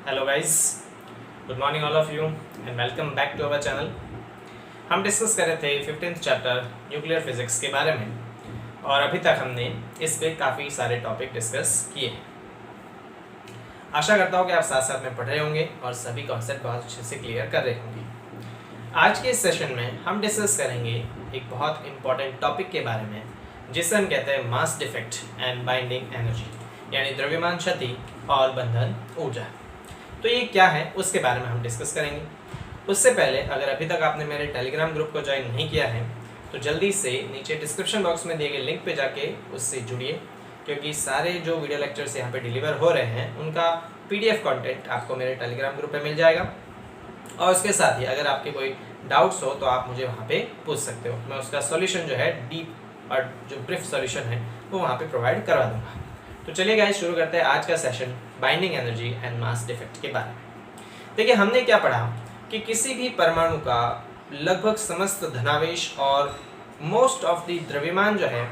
Hello guys, good morning all of you and welcome back to our channel. हम discuss कर रहे थे 15th chapter nuclear physics के बारे में और अभी तक हमने इस पे काफ़ी सारे टॉपिक डिस्कस किए। आशा करता हूँ कि आप साथ साथ में पढ़ रहे होंगे और सभी कॉन्सेप्ट बहुत अच्छे से क्लियर कर रहे होंगे। आज के इस सेशन में हम डिस्कस करेंगे एक बहुत इंपॉर्टेंट टॉपिक के बारे में जिसे हम कहते हैं mass defect and binding energy, यानी द्रव्यमान क्षति और बंधन ऊर्जा। तो ये क्या है उसके बारे में हम डिस्कस करेंगे। उससे पहले अगर अभी तक आपने मेरे टेलीग्राम ग्रुप को ज्वाइन नहीं किया है तो जल्दी से नीचे डिस्क्रिप्शन बॉक्स में दिए गए लिंक पे जाके उससे जुड़िए, क्योंकि सारे जो वीडियो लेक्चर्स यहाँ पे डिलीवर हो रहे हैं उनका PDF कंटेंट आपको मेरे टेलीग्राम ग्रुप पे मिल जाएगा। और उसके साथ ही अगर आपके कोई डाउट्स हो तो आप मुझे वहाँ पे पूछ सकते हो, मैं उसका सॉल्यूशन जो है डीप और जो ब्रीफ सॉल्यूशन है वो वहाँ पे प्रोवाइड करवा दूँगा। तो चलिए गाइस, शुरू करते हैं आज का session binding energy and mass defect के बारे में। देखिए, हमने क्या पढ़ा कि किसी भी परमाणु का लगभग समस्त धनावेश और मोस्ट ऑफ द द्रव्यमान जो है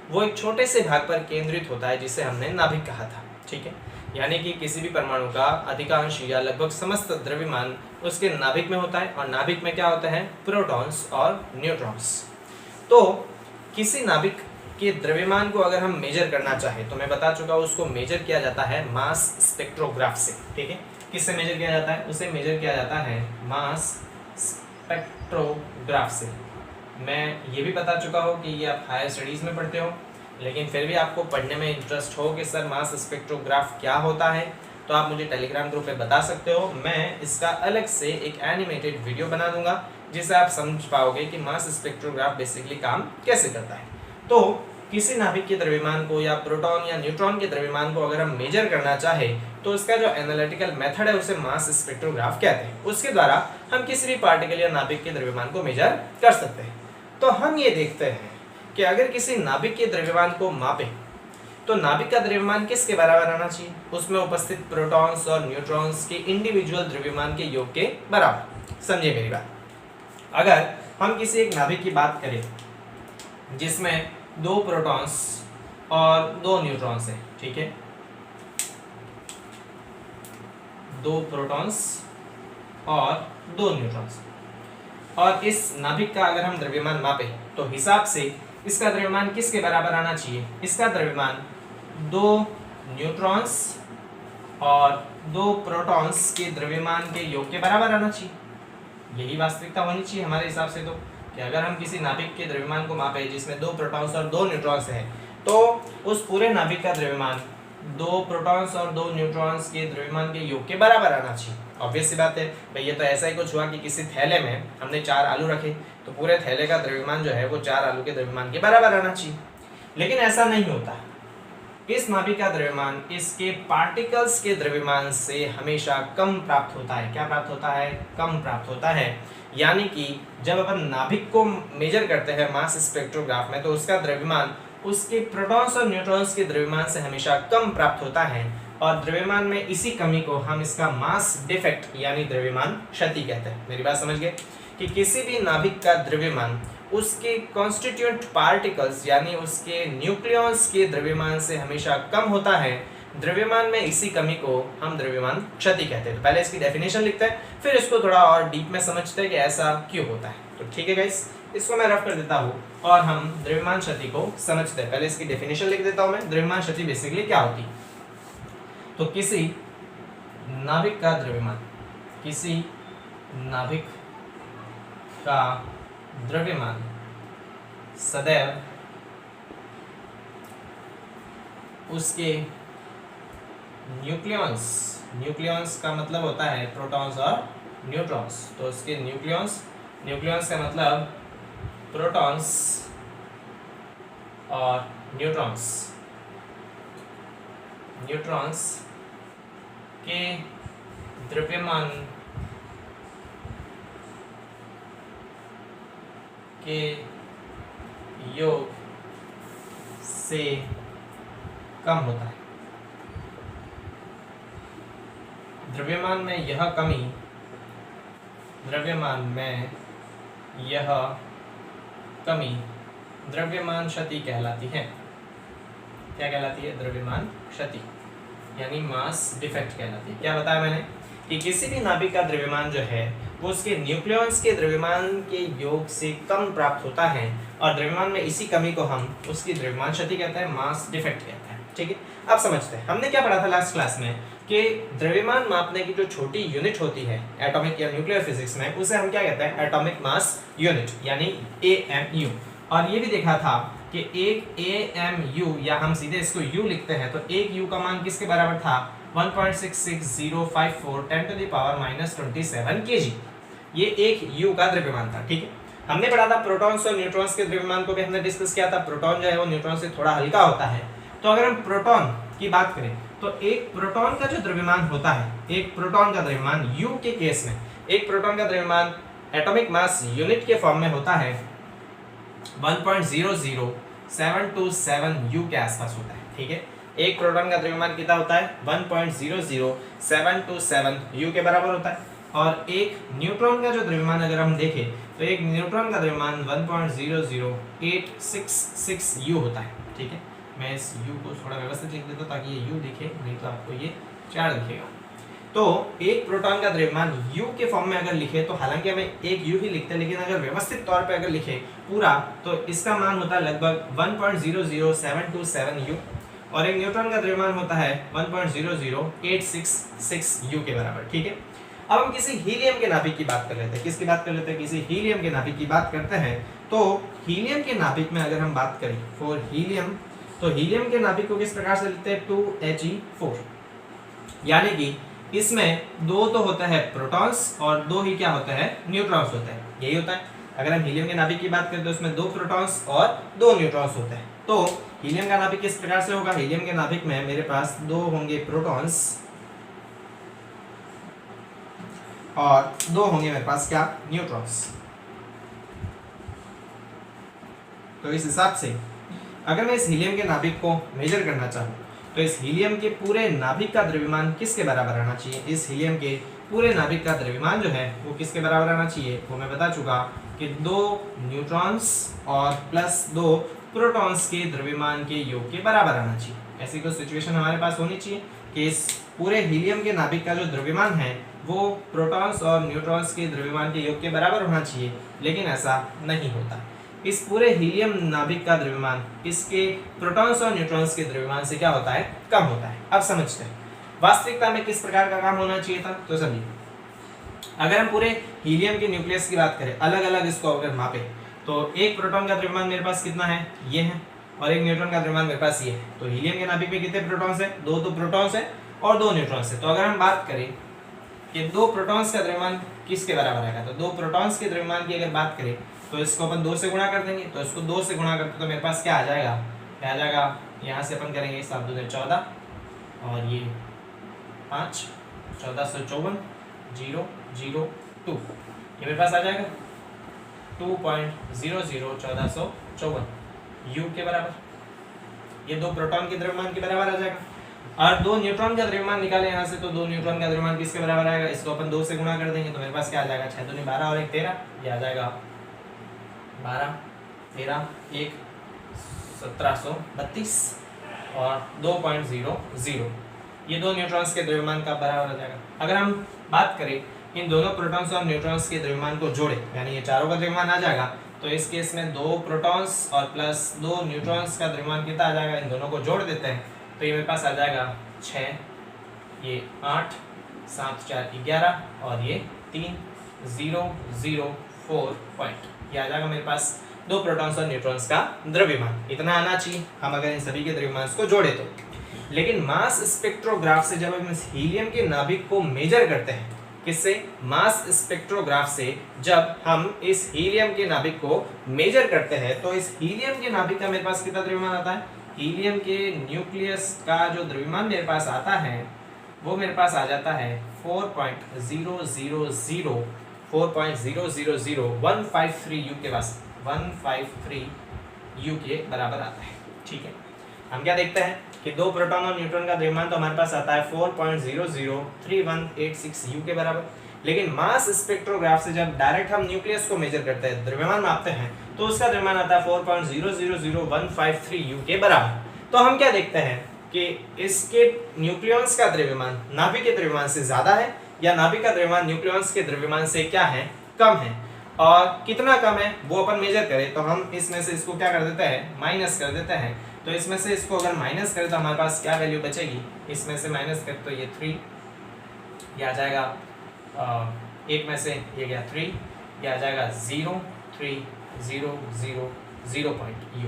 वो एक छोटे से भाग पर केंद्रित होता है जिसे हमने नाभिक कहा था। ठीक है, यानी कि किसी भी परमाणु का अधिकांश या लगभग समस्त द्रव्यमान उसके नाभिक में होता है और नाभिक में क्या होता है, प्रोटॉन्स और न्यूट्रॉन्स। तो किसी नाभिक के द्रव्यमान को अगर हम मेजर करना चाहें तो मैं बता चुका हूँ उसको मेजर किया जाता है मास स्पेक्ट्रोग्राफ से। ठीक है, किससे मेजर किया जाता है, उसे मेजर किया जाता है मास स्पेक्ट्रोग्राफ से। मैं ये भी बता चुका हूँ कि ये आप हायर स्टडीज़ में पढ़ते हो, लेकिन फिर भी आपको पढ़ने में इंटरेस्ट हो कि सर मास स्पेक्ट्रोग्राफ क्या होता है तो आप मुझे टेलीग्राम ग्रुप पे बता सकते हो। मैं इसका अलग से एक एनिमेटेड वीडियो बना दूंगा जिससे आप समझ पाओगे कि मास स्पेक्ट्रोग्राफ बेसिकली काम कैसे करता है। तो किसी नाभिक के द्रव्यमान को या प्रोटॉन या न्यूट्रॉन के द्रव्यमान को अगर हम मेजर करना चाहे तो उसका जो एनालिटिकल मेथड है उसे मास स्पेक्ट्रोग्राफ कहते हैं। उसके द्वारा हम किसी भी पार्टिकल या नाभिक के द्रव्यमान को मेजर कर सकते हैं। तो हम ये देखते हैं कि अगर किसी नाभिक के द्रव्यमान को मापें तो नाभिक का द्रव्यमान किसके बराबर आना चाहिए, उसमें उपस्थित प्रोटॉन्स और न्यूट्रॉन्स के इंडिविजुअल द्रव्यमान के योग के बराबर। समझिए मेरी बात, अगर हम किसी एक नाभिक की बात करें जिसमें 2 प्रोटॉन्स और 2 न्यूट्रॉन्स हैं, ठीक है, 2 प्रोटॉन्स और 2 न्यूट्रॉन्स, और इस नाभिक का अगर हम द्रव्यमान मापें तो हिसाब से इसका द्रव्यमान किसके बराबर आना चाहिए, इसका द्रव्यमान 2 न्यूट्रॉन्स और 2 प्रोटॉन्स के द्रव्यमान के योग के बराबर आना चाहिए। यही वास्तविकता होनी चाहिए हमारे हिसाब से, तो कि अगर हम किसी नाभिक के द्रव्यमान को मापें जिसमें 2 प्रोटॉन्स और 2 न्यूट्रॉन्स हैं तो उस पूरे नाभिक का द्रव्यमान 2 प्रोटॉन्स और 2 न्यूट्रॉन्स के द्रव्यमान के योग के बराबर आना चाहिए। ऑब्वियस सी बात है भाई, ये तो ऐसा ही कुछ हुआ कि किसी थैले में हमने 4 आलू रखे तो पूरे थैले का द्रव्यमान जो है वो 4 आलू के द्रव्यमान के बराबर आना चाहिए, लेकिन ऐसा नहीं होता। इस नाभिक का द्रव्यमान इसके पार्टिकल्स के द्रव्यमान से हमेशा कम प्राप्त होता है। क्या प्राप्त होता है, कम प्राप्त होता है। यानी कि जब अपन नाभिक को मेजर करते हैं मास स्पेक्ट्रोग्राफ में तो उसका द्रव्यमान उसके प्रोटॉन्स और न्यूट्रॉन्स के द्रव्यमान से हमेशा कम प्राप्त होता है, और द्रव्यमान में इसी कमी को हम इसका मास डिफेक्ट यानी द्रव्यमान क्षति कहते हैं। मेरी बात समझ गए कि किसी भी नाभिक का द्रव्यमान उसके कॉन्स्टिट्यूएंट पार्टिकल्स यानी उसके न्यूक्लियॉन्स के द्रव्यमान से हमेशा कम होता है। द्रव्यमान में इसी कमी को हम द्रव्यमान क्षति कहते हैं। तो पहले इसकी डेफिनेशन लिखते हैं, फिर इसको थोड़ा और डीप में समझते हैं कि ऐसा क्यों होता है। तो ठीक है गाइस, इसको मैं रफ कर देता हूँ और हम द्रव्यमान क्षति को समझते हैं। पहले इसकी डेफिनेशन लिख देता हूँ मैं। द्रव्यमान क्षति बेसिकली क्या होती है, तो किसी नाभिक का द्रव्यमान, किसी नाभिक का द्रव्यमान सदैव उसके न्यूक्लियॉन्स का मतलब होता है प्रोटॉन्स और न्यूट्रॉन्स, तो उसके न्यूक्लियॉन्स का मतलब प्रोटॉन्स और न्यूट्रॉन्स के द्रव्यमान के योग से कम होता है। द्रव्यमान में यह कमी द्रव्यमान क्षति कहलाती है। क्या कहलाती है, द्रव्यमान क्षति। यानी मास डिफेक्ट कहलाती है। क्या बताया मैंने कि किसी भी नाभिक का द्रव्यमान जो है वो उसके न्यूक्लियॉन्स के द्रव्यमान के योग से कम प्राप्त होता है, और द्रव्यमान में इसी कमी को हम उसकी द्रव्यमान क्षति कहते हैं, मास डिफेक्ट कहते हैं। ठीक है, अब समझते हैं हमने क्या पढ़ा था लास्ट क्लास में कि द्रव्यमान मापने की जो छोटी यूनिट होती है एटॉमिक या न्यूक्लियर फिजिक्स में, उसे हम क्या कहते हैं, एटॉमिक मास यूनिट यानी AMU। और ये भी देखा था कि एक AMU, या हम सीधे इसको U लिखते हैं, तो एक U का मान किसके बराबर था, 1.66054 10⁻⁻27 kg। ये एक U का द्रव्यमान था। ठीक है, हमने पढ़ा था प्रोटॉन्स और न्यूट्रॉन्स के द्रव्यमान को भी हमने डिस्कस किया था। प्रोटॉन जो है वो न्यूट्रॉन से थोड़ा हल्का होता है। तो अगर हम प्रोटॉन की बात करें तो एक प्रोटॉन का जो द्रव्यमान होता है, एक प्रोटॉन का द्रव्यमान U के केस में, एक प्रोटॉन का द्रव्यमान एटॉमिक मास यूनिट के फॉर्म में होता है 1.00727 U के आसपास होता है। ठीक है, एक प्रोटॉन का द्रव्यमान कितना होता है, 1.00727 U के बराबर होता है। और एक न्यूट्रॉन का जो द्रव्यमान अगर हम देखें तो एक न्यूट्रॉन का द्रव्यमान 1.00866 U होता है। ठीक है, मैं इस U को थोड़ा व्यवस्थित लिख देता हूँ ताकि ये U दिखे, नहीं तो आपको ये 4 दिखेगा। तो एक प्रोटॉन का द्रव्यमान U के फॉर्म में अगर लिखे तो हालांकि हमें एक U ही लिखते हैं, लेकिन अगर व्यवस्थित तौर पे अगर लिखे पूरा तो इसका मान होता है लगभग 1.00727 U, और एक न्यूट्रॉन का द्रव्यमान होता है 1.00866 U के बराबर। ठीक है, अब हम किसी हीलियम के नाभिक की बात कर लेते हैं। किसकी बात कर लेते हैं, किसी हीलियम के नाभिक की बात करते हैं। तो हीलियम के नाभिक में अगर हम बात करें फॉर हीलियम, तो हीलियम के नाभिक को किस प्रकार से लिखते हैं, 2He4, यानी कि इसमें दो तो होता है प्रोटॉन्स और दो ही क्या होता है, न्यूट्रॉन्स होते हैं। यही होता है, अगर हम हीलियम के नाभिक की बात करें तो इसमें 2 प्रोटॉन्स और 2 न्यूट्रॉन्स होते हैं। तो हीलियम का नाभिक किस प्रकार से होगा, हीलियम के नाभिक में मेरे पास 2 होंगे प्रोटॉन्स और 2 होंगे मेरे पास क्या, न्यूट्रॉन्स। तो इस हिसाब से अगर मैं इस हीलियम के नाभिक को मेजर करना चाहूँ तो इस हीलियम के पूरे नाभिक का द्रव्यमान किसके बराबर आना चाहिए, इस हीलियम के पूरे नाभिक का द्रव्यमान जो है वो किसके बराबर आना चाहिए, वो मैं बता चुका कि 2 न्यूट्रॉन्स और प्लस 2 प्रोटॉन्स के द्रव्यमान के योग के बराबर आना चाहिए। ऐसी कोई सिचुएशन हमारे पास होनी चाहिए कि इस पूरे हीलियम के नाभिक का जो द्रव्यमान है वो प्रोटॉन्स और न्यूट्रॉन्स के द्रव्यमान के योग के बराबर होना चाहिए, लेकिन ऐसा नहीं होता। इस पूरे हीलियम नाभिक का द्रव्यमान इसके प्रोटॉन्स और न्यूट्रॉन्स के द्रव्यमान से क्या होता है, कम होता है। अब समझते हैं वास्तविकता में किस प्रकार का काम होना चाहिए था। तो समझिए, अगर हम पूरे हीलियम के न्यूक्लियस की बात करें, अलग अलग इसको अगर मापे, तो एक प्रोटॉन का द्रव्यमान मेरे पास कितना है, ये है, और एक न्यूट्रॉन का द्रव्यमान मेरे पास ये है। तो हीलियम के नाभिक में कितने प्रोटॉन्स है, 2 तो प्रोटॉन्स है और 2 न्यूट्रॉन्स है। तो अगर हम बात करें कि 2 प्रोटॉन्स का द्रव्यमान किसके बराबर आएगा, तो 2 प्रोटॉन्स के द्रव्यमान की अगर बात करें तो इसको अपन 2 से गुणा कर देंगे। तो इसको 2 से गुणा करते तो मेरे पास क्या आ जाएगा, क्या आ जाएगा, यहाँ से अपन करेंगे 7 दूने 14 और ये 5, 1454 002, ये मेरे पास आ जाएगा 2.001454 U के बराबर। ये 2 प्रोटॉन के द्रव्यमान के बराबर आ जाएगा। और 2 न्यूट्रॉन का द्रव्यमान निकाले यहाँ से, तो 2 न्यूट्रॉन का द्रव्यमान किसके बराबर आएगा, इसको अपन 2 से गुणा कर देंगे तो मेरे पास क्या आ जाएगा, 6 दूनी 12 और 1 13, ये आ जाएगा 12 13 1 1732 और 2.00, ये 2 न्यूट्रॉन्स के द्रव्यमान का बराबर आ जाएगा। अगर हम बात करें इन दोनों प्रोटॉन्स और न्यूट्रॉन्स के द्रव्यमान को जोड़े, यानी ये चारों का द्रव्यमान आ जाएगा, तो इस केस में 2 प्रोटॉन्स और प्लस 2 न्यूट्रॉन्स का द्रव्यमान कितना आ जाएगा, इन दोनों को जोड़ देते हैं तो ये मेरे पास आ जाएगा 6, ये 8 7 4 11 और ये 3004 पॉइंट, ये आ जाएगा मेरे पास 2 प्रोटॉन्स और न्यूट्रॉन्स का द्रव्यमान। इतना आना चाहिए हम अगर इन सभी के द्रव्यमान को जोड़े तो। लेकिन मास स्पेक्ट्रोग्राफ से जब हम इस हीलियम के नाभिक को मेजर करते हैं, किससे, मास स्पेक्ट्रोग्राफ से जब हम इस हीलियम के नाभिक को मेजर करते हैं, तो इस हीलियम के नाभिक का मेरे पास कितना द्रव्यमान आता है, हीलियम के न्यूक्लियस का जो द्रव्यमान मेरे पास आता है वो मेरे पास आ जाता है 4.000153 U के पास 153 U के बराबर आता है। ठीक है, हम क्या देखते हैं कि 2 प्रोटॉन और न्यूट्रॉन का द्रव्यमान तो हमारे पास आता है 4.003186 U के बराबर, लेकिन मास स्पेक्ट्रोग्राफ से जब डायरेक्ट हम न्यूक्लियस को मेजर करते हैं, द्रव्यमान मापते हैं, तो उसका द्रव्यमान आता है 4.000153 U के बराबर। तो हम क्या देखते हैं कि इसके न्यूक्लियॉन्स का द्रव्यमान नाभिक के द्रव्यमान से ज्यादा है, या नाभिक का द्रव्यमान न्यूक्लियस के द्रव्यमान से क्या है, कम है। और कितना कम है वो अपन मेजर करें तो हम इसमें से इसको क्या कर देते हैं, माइनस कर देते हैं। तो इसमें से इसको अगर माइनस करें तो हमारे पास क्या वैल्यू बचेगी, इसमें से माइनस करें तो ये 3, ये आ जाएगा 8 में से ये गया 3, ये आ जाएगा 0 3 0 0 0.u।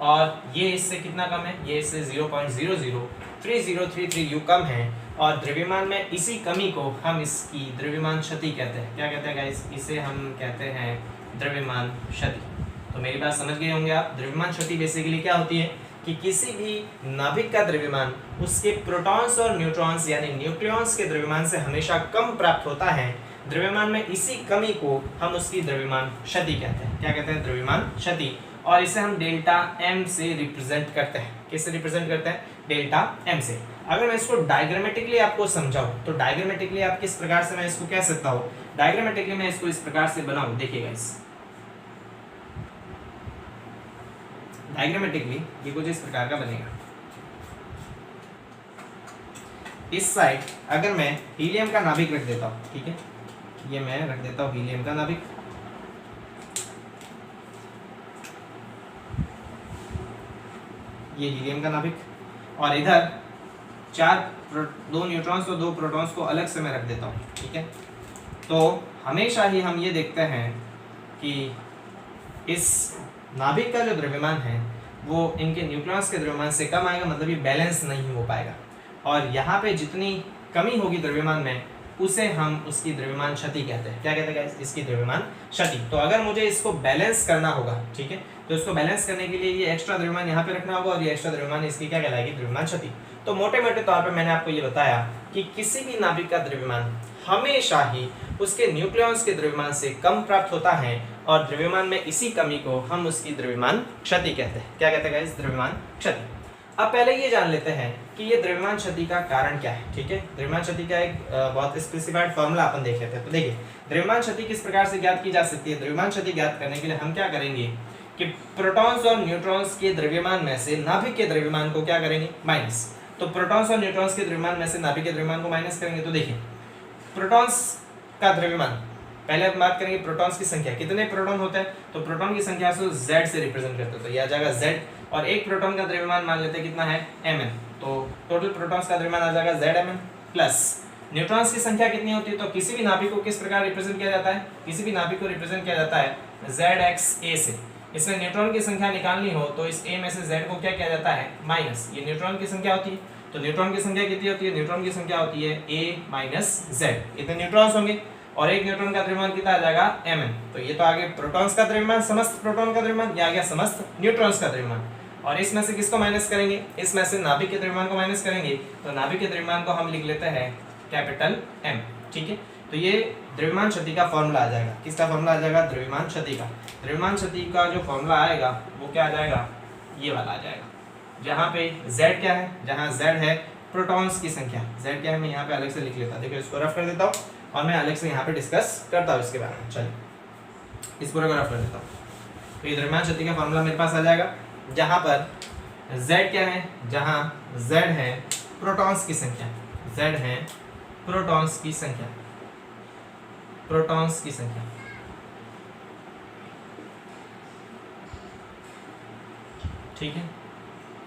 और ये इससे कितना कम है, ये इससे 0.003033 u कम है। और द्रव्यमान में इसी कमी को हम इसकी द्रव्यमान क्षति कहते हैं। क्या कहते हैं गाइस, इसे हम कहते हैं द्रव्यमान क्षति। तो मेरी बात समझ गए होंगे आप। द्रव्यमान क्षति बेसिकली क्या होती है कि किसी भी नाभिक का द्रव्यमान उसके प्रोटॉन्स और न्यूट्रॉन्स यानी न्यूक्लियॉन्स के द्रव्यमान से हमेशा कम प्राप्त होता है। द्रव्यमान में इसी कमी को हम उसकी द्रव्यमान क्षति कहते हैं। क्या कहते हैं, द्रव्यमान क्षति। और इसे हम डेल्टा m से रिप्रेजेंट करते हैं। किससे रिप्रेजेंट करते हैं, डेल्टा m से। अगर मैं इसको डायग्रामेटिकली आपको समझाऊं तो डायग्रामेटिकली आप किस प्रकार से मैं इसको कह सकता हूं, डायग्रामेटिकली मैं इसको इस प्रकार से बनाऊं, देखिएगा इस डायग्रामेटिकली ये कुछ इस प्रकार का बनेगा। इस साइड अगर मैं हीलियम का नाभिक रख देता हूं, ठीक है, ये मैं रख देता हूं हीलियम का नाभिक, ये हीलियम का नाभिक, और इधर 2 न्यूट्रॉन्स और 2 प्रोटॉन्स को अलग से मैं रख देता हूँ, ठीक है। तो हमेशा ही हम ये देखते हैं कि इस नाभिक का जो द्रव्यमान है वो इनके न्यूक्लियस के द्रव्यमान से कम आएगा, मतलब ये बैलेंस नहीं हो पाएगा। और यहाँ पे जितनी कमी होगी द्रव्यमान में उसे हम उसकी द्रव्यमान क्षति कहते हैं। क्या कहते हैं गाइस, इसकी द्रव्यमान क्षति। तो अगर मुझे इसको बैलेंस करना होगा, ठीक है, तो इसको बैलेंस करने के लिए ये एक्स्ट्रा द्रव्यमान यहाँ पे रखना होगा और ये एक्स्ट्रा द्रव्यमान इसकी क्या कहलाएगी, द्रव्यमान क्षति। तो मोटे मोटे तौर पे मैंने आपको ये बताया कि किसी भी नाभिक का द्रव्यमान हमेशा ही उसके न्यूक्लियस के द्रव्यमान से कम प्राप्त होता है और द्रव्यमान में इसी कमी को हम उसकी द्रव्यमान क्षति कहते हैं। क्या कहते हैं गाइस, द्रव्यमान क्षति। अब पहले ये जान लेते हैं कि ये द्रव्यमान क्षति का कारण क्या है, ठीक है। द्रव्यमान क्षति का एक बहुत स्पेसिफाइड फॉर्मूला अपन देख लेते हैं। तो देखिए द्रव्यमान क्षति किस प्रकार से ज्ञात की जा सकती है। द्रव्यमान क्षति ज्ञात करने के लिए हम क्या करेंगे कि प्रोटॉन्स और न्यूट्रॉन्स के द्रव्यमान में से नाभिक के द्रव्यमान को क्या करेंगे, माइनस। तो प्रोटॉन्स और न्यूट्रॉन्स के द्रव्यमान में से नाभिक के द्रव्यमान को माइनस करेंगे। तो देखिए प्रोटॉन्स का द्रव्यमान, पहले हम बात करेंगे प्रोटॉन्स की संख्या, कितने प्रोटॉन होते हैं। तो प्रोटॉन की संख्या को z से रिप्रेजेंट करते हैं, तो ये आ जाएगा z। और एक प्रोटॉन का द्रव्यमान मान लेते हैं कितना है, mn। तो टोटल प्रोटॉन्स का द्रव्यमान आ जाएगा zmn प्लस न्यूट्रॉन्स की संख्या कितनी होती है। तो किसी भी नाभिक को किस प्रकार रिप्रेजेंट किया जाता है, किसी भी नाभिक को रिप्रेजेंट किया जाता है zxa से। इसमें न्यूट्रॉन की संख्या निकालनी हो तो इस a में से z को क्या किया जाता है, माइनस। ये न्यूट्रॉन की संख्या होती है, तो न्यूट्रॉन की संख्या कितनी होती है, न्यूट्रॉन की संख्या होती है a माइनस z। इतने न्यूट्रॉन्स होंगे और एक न्यूट्रॉन का द्रव्यमान कितना आ जाएगा, mn। तो ये तो आगे प्रोटॉन्स का द्रव्यमान, समस्त प्रोटॉन का द्रव्यमान, ये आ गया समस्त न्यूट्रॉन्स का द्रव्यमान। और इसमें से किसको माइनस करेंगे, इसमें से नाभिक के द्रव्यमान को माइनस करेंगे। तो नाभिक के द्रव्यमान को हम लिख लेते हैं कैपिटल M, ठीक है। तो ये द्रव्यमान क्षति का फॉर्मूला आ जाएगा। किसका फॉर्मूला आ जाएगा, द्रव्यमान क्षति का। द्रव्यमान क्षति का जो फॉर्मूला आएगा वो क्या आ जाएगा, ये वाला आ जाएगा, जहाँ पे Z क्या है, जहाँ Z है प्रोटॉन्स की संख्या, Z क्या है मैं यहाँ पे अलग से लिख लेता हूँ। देखिए इसको रफ कर देता हूँ और मैं अलग से यहाँ पे डिस्कस करता हूँ इसके बारे में। चलिए इस पूरे को रफ कर देता हूँ। तो ये द्रव्यमान क्षति का फॉर्मूला मेरे पास आ जाएगा, जहाँ पर Z क्या है, जहाँ Z है प्रोटॉन्स की संख्या, Z है प्रोटॉन्स की संख्या, प्रोटॉन्स की संख्या, ठीक है।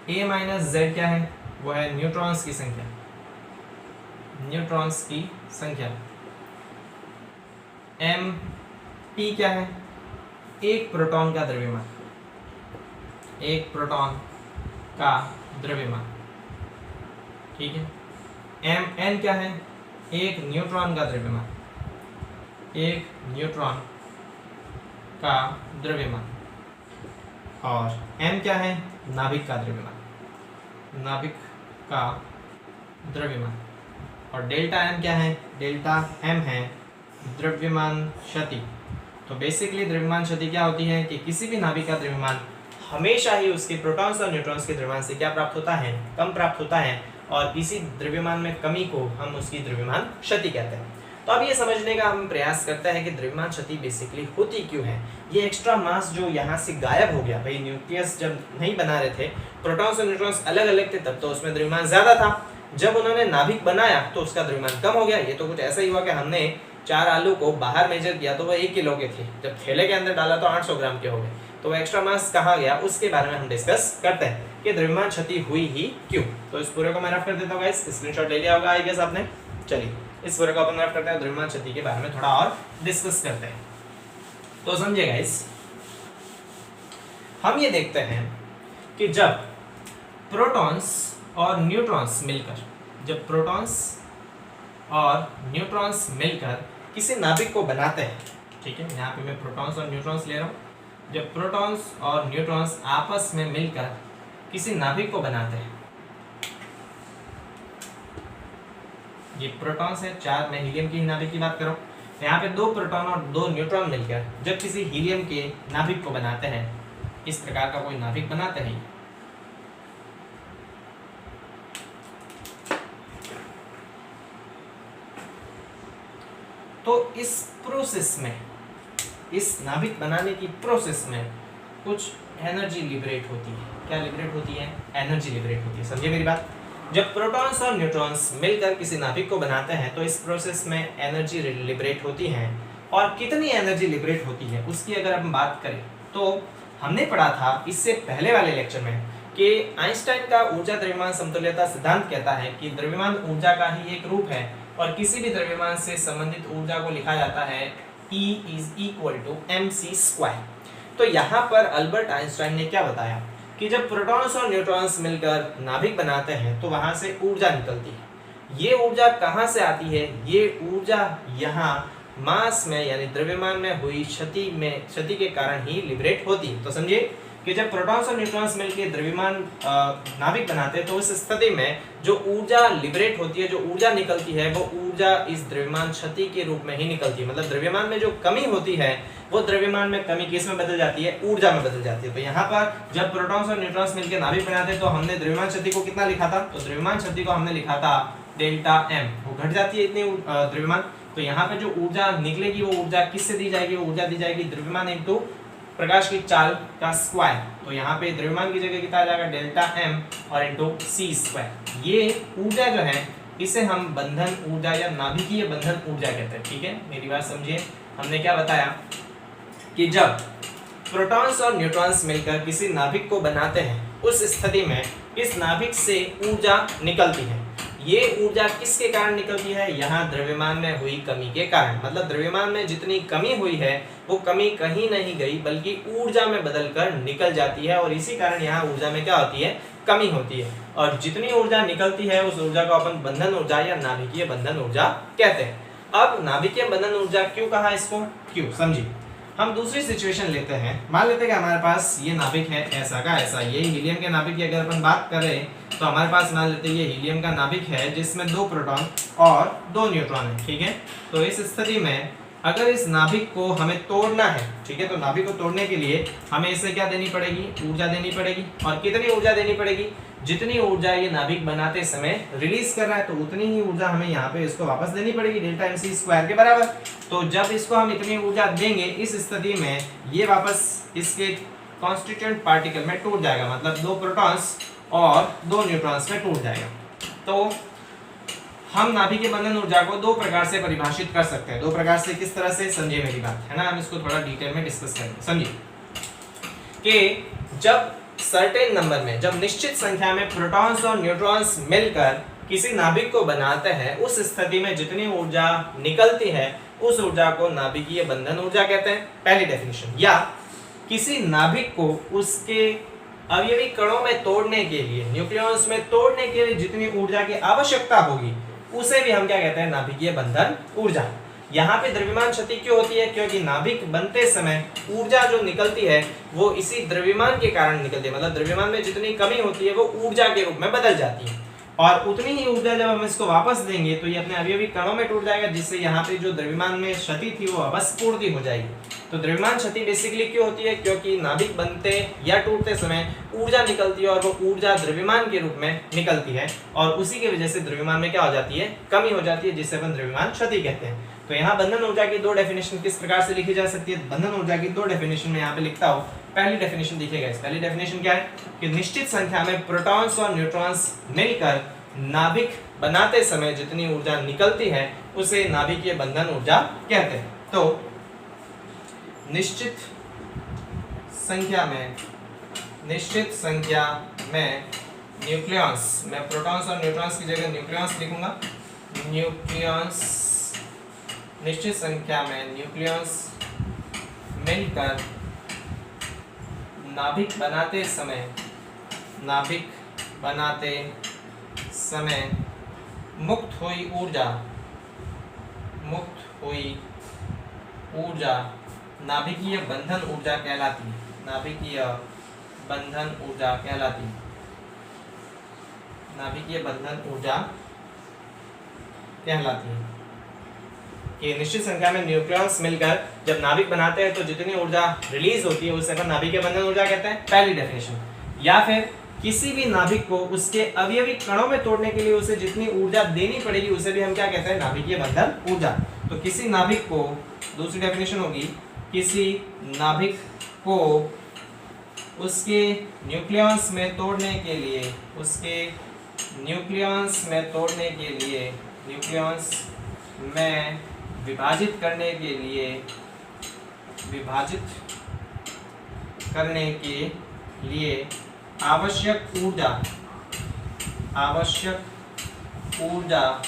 A माइनस Z क्या है, वो है न्यूट्रॉन्स की संख्या, न्यूट्रॉन्स की संख्या। M P क्या है, एक प्रोटॉन का द्रव्यमान, एक प्रोटॉन का द्रव्यमान, ठीक है। Mn क्या है, एक न्यूट्रॉन का द्रव्यमान, एक न्यूट्रॉन का द्रव्यमान। और M क्या है, नाभिक का द्रव्यमान, नाभिक का द्रव्यमान। और डेल्टा M क्या है, डेल्टा M है द्रव्यमान क्षति। तो बेसिकली द्रव्यमान क्षति क्या होती है कि किसी भी नाभिक का द्रव्यमान हमेशा ही उसके प्रोटॉन्स और न्यूट्रॉन्स के द्रव्यमान से क्या प्राप्त होता है, कम प्राप्त होता है। और इसी द्रव्यमान में कमी को हम उसकी द्रव्यमान क्षति कहते हैं। तो अब ये समझने का हम प्रयास करते हैं कि द्रव्यमान क्षति बेसिकली होती क्यों है। ये एक्स्ट्रा मास जो यहाँ से गायब हो गया, भाई न्यूक्लियस जब नहीं बना रहे थे, प्रोटॉन्स और न्यूट्रॉन्स अलग अलग थे, तब तो उसमें द्रव्यमान ज़्यादा था। जब उन्होंने नाभिक बनाया तो उसका द्रव्यमान कम हो गया। ये तो कुछ ऐसा ही हुआ कि हमने 4 आलू को बाहर मेजर किया तो वो 1 किलो के थे, जब थैले के अंदर डाला तो 800 ग्राम के हो गए, तो एक्स्ट्रा मास कहाँ गया उसके बारे में हम डिस्कस करते हैं कि द्रव्यमान क्षति हुई ही क्यों। तो इस पूरे को मैं रफ कर देता हूँ गाइस, स्क्रीनशॉट ले लिया होगा आई गेस आपने। चलिए इस पूरे को अपन रफ करते हैं, द्रव्यमान क्षति के बारे में थोड़ा और डिस्कस करते हैं। तो समझिए गाइस, हम ये देखते हैं कि जब प्रोटॉन्स और न्यूट्रॉन्स मिलकर, जब प्रोटॉन्स और न्यूट्रॉन्स मिलकर किसी नाभिक को बनाते हैं, ठीक है, यहाँ पे मैं प्रोटॉन्स और न्यूट्रॉन्स ले रहा हूँ, जब प्रोटॉन्स और न्यूट्रॉन्स आपस में मिलकर किसी नाभिक को बनाते हैं, ये प्रोटॉन्स है 4, मैं हीलियम की नाभिक की बात कर रहा हूँ, यहाँ पे 2 प्रोटॉन और 2 न्यूट्रॉन मिलकर जब किसी हीलियम के नाभिक को बनाते हैं, इस प्रकार का कोई नाभिक बनाते हैं, तो इस प्रोसेस में, इस नाभिक बनाने की प्रोसेस में कुछ एनर्जी लिबरेट होती है। क्या लिबरेट होती है? एनर्जी लिबरेट होती है। समझिए मेरी बात, जब प्रोटॉन्स और न्यूट्रॉन्स मिलकर किसी नाभिक को बनाते हैं तो इस प्रोसेस में एनर्जी लिबरेट होती है। और कितनी एनर्जी लिबरेट होती है उसकी अगर हम बात करें तो हमने पढ़ा था इससे पहले वाले लेक्चर में कि आइंस्टाइन का ऊर्जा द्रव्यमान समतुल्यता सिद्धांत कहता है कि द्रव्यमान ऊर्जा का ही एक रूप है और किसी भी द्रव्यमान से संबंधित ऊर्जा को लिखा जाता है E = mc²। तो यहाँ पर अल्बर्ट आइंस्टाइन ने क्या बताया कि जब प्रोटॉन्स और न्यूट्रॉन्स मिलकर नाभिक बनाते हैं तो वहां से ऊर्जा निकलती है। ये ऊर्जा कहाँ से आती है? ये ऊर्जा यहाँ मास में यानी द्रव्यमान में हुई क्षति के कारण ही लिबरेट होती है। तो समझिए कि जब प्रोटॉन्स और न्यूट्रॉन्स मिलकर द्रव्यमान नाभिक बनाते हैं तो उस स्थिति में जो ऊर्जा लिबरेट होती है, जो ऊर्जा निकलती है, वो ऊर्जा इस द्रव्यमान क्षति के रूप में ही निकलती है। मतलब द्रव्यमान में जो कमी होती है वो द्रव्यमान में कमी किस में बदल जाती है? ऊर्जा में बदल जाती है। तो यहाँ पर जब प्रोटॉन्स और न्यूट्रॉन्स मिलकर नाभिक बनाते हैं तो हमने द्रव्यमान क्षति को कितना लिखा था? तो द्रव्यमान क्षति को हमने लिखा था ΔM, वो घट जाती है इतनी द्रव्यमान। तो यहाँ पे जो ऊर्जा निकलेगी वो ऊर्जा किससे दी जाएगी? वो ऊर्जा दी जाएगी द्रव्यमान इंटू प्रकाश की चाल का स्क्वायर। तो यहाँ पे द्रव्यमान की जगह कितना आ जाएगा? ΔM और इंटू c²। ये ऊर्जा जो है इसे हम बंधन ऊर्जा या नाभिकीय बंधन ऊर्जा कहते हैं। ठीक है, मेरी बात समझिए। हमने क्या बताया कि जब प्रोटॉन्स और न्यूट्रॉन्स मिलकर किसी नाभिक को बनाते हैं उस स्थिति में इस नाभिक से ऊर्जा निकलती है। ये ऊर्जा किसके कारण निकलती है? यहाँ द्रव्यमान में हुई कमी के कारण। मतलब द्रव्यमान में जितनी कमी हुई है वो कमी कहीं नहीं गई बल्कि ऊर्जा में बदलकर निकल जाती है और इसी कारण यहाँ ऊर्जा में क्या होती है? कमी होती है। और जितनी ऊर्जा निकलती है उस ऊर्जा को अपन बंधन ऊर्जा या नाभिकीय बंधन ऊर्जा कहते हैं। अब नाभिकीय बंधन ऊर्जा क्यों कहा इसको? क्यों, समझिए। हम दूसरी सिचुएशन लेते हैं। मान लेते हैं कि हमारे पास ये नाभिक है ऐसा का ऐसा, ये हीलियम के नाभिक की अगर अपन बात करें तो हमारे पास मान लेते हैं ये हीलियम का नाभिक है जिसमें 2 प्रोटॉन और 2 न्यूट्रॉन है। ठीक है, तो इस स्थिति में अगर इस नाभिक को हमें तोड़ना है, ठीक है, तो नाभिक को तोड़ने के लिए हमें इसे क्या देनी पड़ेगी? ऊर्जा देनी पड़ेगी। और कितनी ऊर्जा देनी पड़ेगी? जितनी ऊर्जा ये नाभिक बनाते समय रिलीज कर रहा है तो उतनी ही ऊर्जा हमें यहाँ पे इसको वापस देनी पड़ेगी, Δmc² के बराबर। तो जब इसको हम इतनी ऊर्जा देंगे इस स्थिति में ये वापस इसके कॉन्स्टिट्यूएंट पार्टिकल में टूट जाएगा। मतलब 2 प्रोटॉन्स और 2 न्यूट्रॉन्स में टूट जाएगा। तो हम नाभिकीय बंधन ऊर्जा को 2 प्रकार से परिभाषित कर सकते हैं। 2 प्रकार से किस तरह से? समझिए मेरी बात, है ना। हम इसको थोड़ा डिटेल में डिस्कस करेंगे। समझिए कि जब सर्टेन नंबर में, जब निश्चित संख्या में प्रोटॉन्स और न्यूट्रॉन्स मिलकर किसी नाभिक को बनाते हैं उस स्थिति में जितनी ऊर्जा निकलती है उस ऊर्जा को नाभिकीय बंधन ऊर्जा कहते हैं, पहली डेफिनेशन। या किसी नाभिक को उसके अवयवी कणों में तोड़ने के लिए, न्यूक्लियॉन्स में तोड़ने के लिए जितनी ऊर्जा की आवश्यकता होगी उसे भी हम क्या कहते हैं? नाभिकीय बंधन ऊर्जा। यहाँ पे द्रव्यमान क्षति क्यों होती है? क्योंकि नाभिक बनते समय ऊर्जा जो निकलती है वो इसी द्रव्यमान के कारण निकलती है। मतलब द्रव्यमान में जितनी कमी होती है वो ऊर्जा के रूप में बदल जाती है और उतनी ही ऊर्जा जब हम इसको वापस देंगे तो ये अपने अवयवी कणों में टूट जाएगा, जिससे यहाँ पे जो द्रव्यमान में क्षति थी वो वापस पूर्ति हो जाएगी। तो द्रव्यमान क्षति बेसिकली क्यों होती है? क्योंकि नाभिक बनते या टूटते समय ऊर्जा निकलती है और वो ऊर्जा द्रव्यमान के रूप में निकलती है और उसी की वजह से द्रव्यमान में क्या हो जाती है? कमी हो जाती है, जिससे अपन द्रव्यमान क्षति कहते हैं। तो यहाँ बंधन ऊर्जा की 2 डेफिनेशन किस प्रकार से लिखी जा सकती है? बंधन ऊर्जा की 2 डेफिनेशन में यहाँ पे लिखता हूँ। पहली डेफिनेशन देखिएगा। पहली डेफिनेशन क्या है कि निश्चित संख्या में प्रोटॉन्स और न्यूट्रॉन्स मिलकर नाभिक बनाते समय जितनी ऊर्जा निकलती है उसे नाभिकीय बंधन ऊर्जा कहते हैं। तो निश्चित संख्या में न्यूक्लियॉन्स, मैं प्रोटॉन्स और न्यूट्रॉन्स की जगह न्यूक्लियॉन्स लिखूंगा। न्यूक्लियॉन्स, निश्चित संख्या में न्यूक्लियॉन्स मिलकर नाभिक बनाते समय मुक्त हुई ऊर्जा नाभिकीय बंधन ऊर्जा कहलाती है। नाभिकीय बंधन ऊर्जा कहलाती है कि निश्चित संख्या में न्यूक्लियॉन्स मिलकर जब नाभिक बनाते हैं तो जितनी ऊर्जा रिलीज होती है उसे अपन नाभिकीय बंधन ऊर्जा कहते हैं, पहली डेफिनेशन। या फिर किसी भी नाभिक को उसके अवयवी कणों में तोड़ने के लिए उसे जितनी ऊर्जा देनी पड़ेगी उसे भी हम क्या कहते हैं, नाभिकीय बंधन ऊर्जा। तो किसी नाभिक को, दूसरी डेफिनेशन होगी, किसी नाभिक को उसके न्यूक्लियॉन्स में तोड़ने के लिए, न्यूक्लियॉन्स में विभाजित करने के लिए आवश्यक ऊर्जा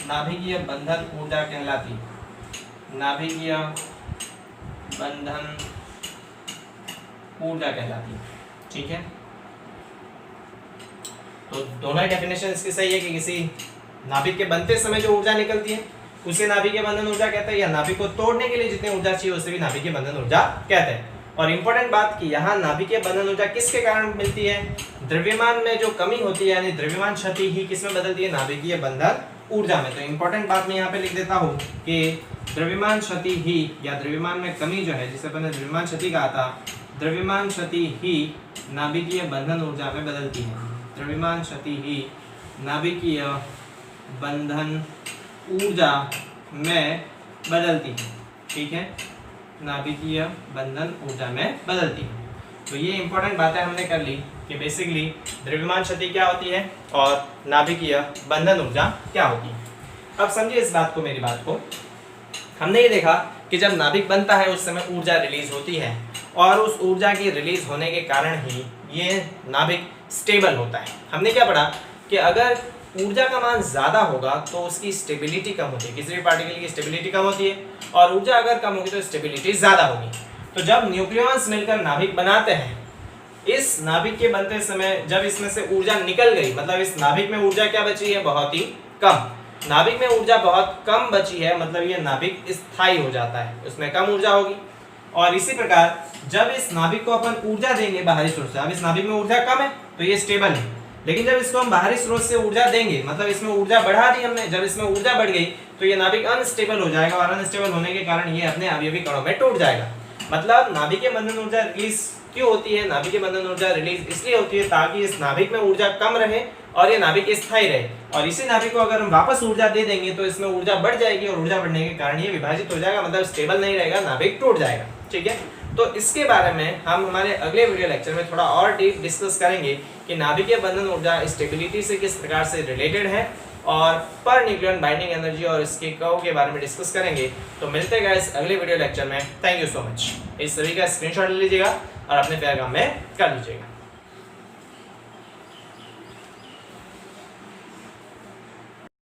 नाभिकीय बंधन ऊर्जा कहलाती है। नाभिकीय बंधन ऊर्जा कहलाती है। ठीक है, तो दोनों डेफिनेशन इसकी सही है कि किसी नाभिक के बनते समय जो ऊर्जा निकलती है उसे नाभिकीय बंधन ऊर्जा कहते हैं, या नाभिक को तोड़ने के लिए जितनी ऊर्जा चाहिए उसे भी नाभिकीय बंधन ऊर्जा कहते हैं। और इंपॉर्टेंट बात कि यहाँ नाभिकीय बंधन ऊर्जा किसके कारण मिलती है, द्रव्यमान में जो कमी होती है यानी द्रव्यमान क्षति ही किसमें बदलती है, नाभिकीय बंधन ऊर्जा में। तो इंपॉर्टेंट बात मैं यहाँ पे लिख देता हूँ कि द्रव्यमान क्षति ही, या द्रव्यमान में कमी जो है जिसे अपन ने द्रव्यमान क्षति कहा था, द्रव्यमान क्षति ही नाभिकीय बंधन ऊर्जा में बदलती है। द्रव्यमान क्षति ही नाभिकीय बंधन ऊर्जा में बदलती है। ठीक है, नाभिकीय बंधन ऊर्जा में बदलती है। तो ये इंपॉर्टेंट बातें हमने कर ली कि बेसिकली द्रव्यमान क्षति क्या होती है और नाभिकीय बंधन ऊर्जा क्या होती है। अब समझिए इस बात को, मेरी बात को। हमने ये देखा कि जब नाभिक बनता है उस समय ऊर्जा रिलीज होती है और उस ऊर्जा की रिलीज होने के कारण ही ये नाभिक स्टेबल होता है। हमने क्या पढ़ा कि अगर ऊर्जा का मान ज्यादा होगा तो उसकी स्टेबिलिटी कम होती है, किसी भी पार्टिकल की स्टेबिलिटी कम होती है, और ऊर्जा अगर कम होगी तो स्टेबिलिटी ज्यादा होगी। तो जब न्यूक्लियॉन्स मिलकर नाभिक बनाते हैं, इस नाभिक के बनते समय जब इसमें से ऊर्जा निकल गई, मतलब इस नाभिक में ऊर्जा क्या बची है, बहुत ही कम। नाभिक में ऊर्जा बहुत कम बची है, मतलब ये नाभिक स्थायी हो जाता है, उसमें कम ऊर्जा होगी। और इसी प्रकार जब इस नाभिक को अपन ऊर्जा देंगे बाहरी स्रोत से, अब इस नाभिक में ऊर्जा कम है तो ये स्टेबल है, लेकिन जब इसको हम बाहरी स्रोत से ऊर्जा देंगे, मतलब इसमें ऊर्जा बढ़ा दी हमने, जब इसमें ऊर्जा बढ़ गई तो ये नाभिक अनस्टेबल हो जाएगा, और अनस्टेबल होने के कारण ये अपने अवयवी कणों में टूट जाएगा। मतलब नाभिकीय बंधन ऊर्जा रिलीज क्यों होती है, नाभिकीय बंधन ऊर्जा रिलीज इसलिए होती है ताकि इस नाभिक में ऊर्जा कम रहे और ये नाभिक स्थायी रहे, और इसी नाभिक को अगर हम वापस ऊर्जा दे देंगे तो इसमें ऊर्जा बढ़ जाएगी, और ऊर्जा बढ़ने के कारण ये विभाजित हो जाएगा, मतलब स्टेबल नहीं रहेगा, नाभिक टूट जाएगा। ठीक है, तो इसके बारे में हम हमारे अगले वीडियो लेक्चर में थोड़ा और डीप डिस्कस करेंगे कि नाभिकीय बंधन ऊर्जा स्टेबिलिटी से किस प्रकार से रिलेटेड है, और पर न्यूक्लियन बाइंडिंग एनर्जी और इसके कर्व के बारे में डिस्कस करेंगे। तो मिलते हैं गाइस अगले वीडियो लेक्चर में। Thank you so much. इस सभी का स्क्रीनशॉट ले लीजिएगा और अपने पैगाम में कर लीजिएगा।